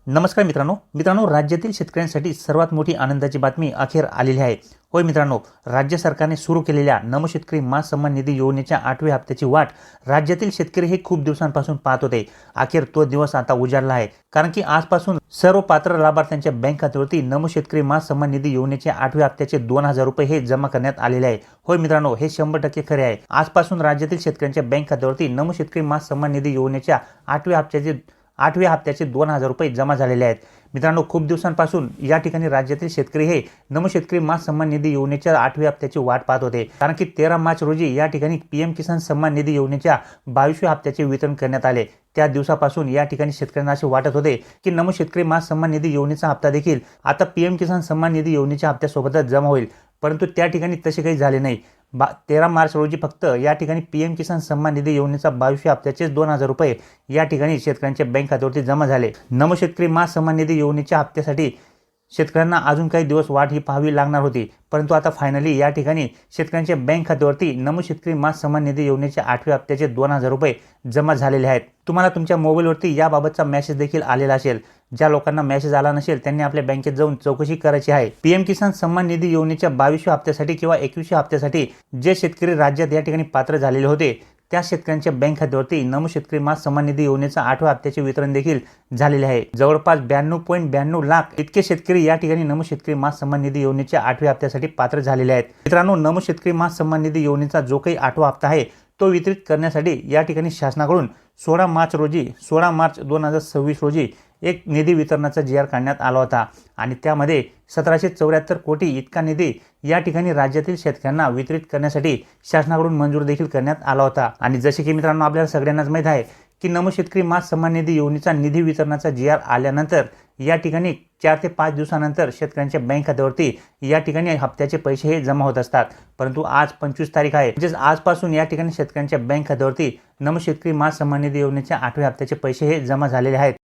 नमस्कार मित्रांनो राज्यातील शेतकऱ्यांसाठी सर्वात मोठी आनंदाची बातमी अखेर आलेली आहे। होय मित्रांनो, राज्य सरकारने सुरू केलेल्या नमो शेतकरी महासन्मान निधी योजनेच्या 8व्या हप्त्याची वाट राज्यातील शेतकरी हे खूप दिवसांपासून पाहत होते। अखेर तो दिवस आता उजाडला आहे, कारण की आजपासून सर्व पात्र लाभार्थ्यांच्या बँक खात्यावरती नमो शेतकरी महासन्मान निधी योजनेच्या 8व्या हप्त्याचे 2000 रुपये हे जमा करण्यात आलेले आहे। होय मित्रांनो, हे 100% खरे आहे। आजपासून राज्यातील शेतकऱ्यांच्या बँक खात्यावरती नमो शेतकरी महासन्मान निधी योजनेच्या 8व्या हप्त्याचे 2000 रुपये जमा झालेले आहेत। मित्रांनो, खूप दिवसांपासून या ठिकाणी राज्यातील शेतकरी हे नमो शेतकरी महासन्मान निधी योजनेच्या 8व्या हप्त्याची वाट पाहत होते, कारण की 13 मार्च रोजी या ठिकाणी पीएम किसान सन्मान निधी योजनेच्या 22व्या हप्त्याचे वितरण करण्यात आले। त्या दिवसापासून या ठिकाणी शेतकऱ्यांना असे वाटत होते की नमो शेतकरी महासन्मान निधी योजनेचा हप्ता देखील आता पीएम किसान सन्मान निधी योजनेच्या हप्त्यासोबतच जमा होईल, परंतु त्या ठिकाणी तसे काही झाले नाही। 13 मार्च रोजी फक्त या ठिकाणी पीएम किसान सन्मान निधी योजनेचा 22व्या हप्त्याचे 2000 रुपये या ठिकाणी शेतकऱ्यांच्या बँक खात्यावरती जमा झाले। नमो शेतकरी महासन्मान निधी योजनेच्या हप्त्यासाठी शेतकऱ्यांना अजून काही दिवस वाट ही पाहावी लागणार होती, परंतु आता फायनली या ठिकाणी शेतकऱ्यांच्या बँक खात्यावरती नमो शेतकरी महासन्मान निधी योजनेच्या 8व्या हप्त्याचे 2000 रुपये जमा झालेले आहेत। तुम्हाला तुमच्या मोबाईलवरती याबाबतचा मेसेज देखील आलेला असेल। ज्या लोकांना मेसेज आला नसेल त्यांनी आपल्या बँकेत जाऊन चौकशी करायची आहे। पीएम किसान सन्मान निधी योजनेच्या 22व्या हप्त्यासाठी किंवा 21व्या हप्त्यासाठी जे शेतकरी राज्यात या ठिकाणी पात्र झालेले होते त्या शेतकऱ्यांच्या बँक खात्यावरती नमो शेतकरी महासन्मान निधी योजनेचा 8व्या हप्त्याचे वितरण देखील झालेले आहे। जवळपास 92.92 लाख इतके शेतकरी या ठिकाणी नमो शेतकरी महासन्मान निधी योजनेच्या 8व्या हप्त्यासाठी पात्र झालेले आहेत। मित्रांनो, नमो शेतकरी महासन्मान निधी योजनेचा जो काही 8वा हप्ता आहे तो वितरित करण्यासाठी या ठिकाणी शासनाकडून 16 मार्च 2026 रोजी एक निधी वितरणाचा जी.आर. काढण्यात आला होता आणि त्यामध्ये 1774 कोटी इतका निधी या ठिकाणी राज्यातील शेतकऱ्यांना वितरित करण्यासाठी शासनाकडून मंजूर देखील करण्यात आला होता। आणि जसे की मित्रांनो, आपल्याला सगळ्यांनाच माहित आहे की नमो शेतकरी महासन्मान निधी योजनेचा निधी वितरणाचा जी.आर. आल्यानंतर या ठिकाणी 4 ते 5 दिवसानंतर शेतकऱ्यांच्या बँक खात्यावरती या ठिकाणी हप्त्याचे पैसे हे जमा होत असतात, परंतु आज 25 तारीख आहे, म्हणजे आजपासून या ठिकाणी शेतकऱ्यांच्या बँक खात्यावरती नमो शेतकरी महासन्मान निधी योजनेच्या 8व्या हप्त्याचे पैसे हे जमा झालेले आहेत।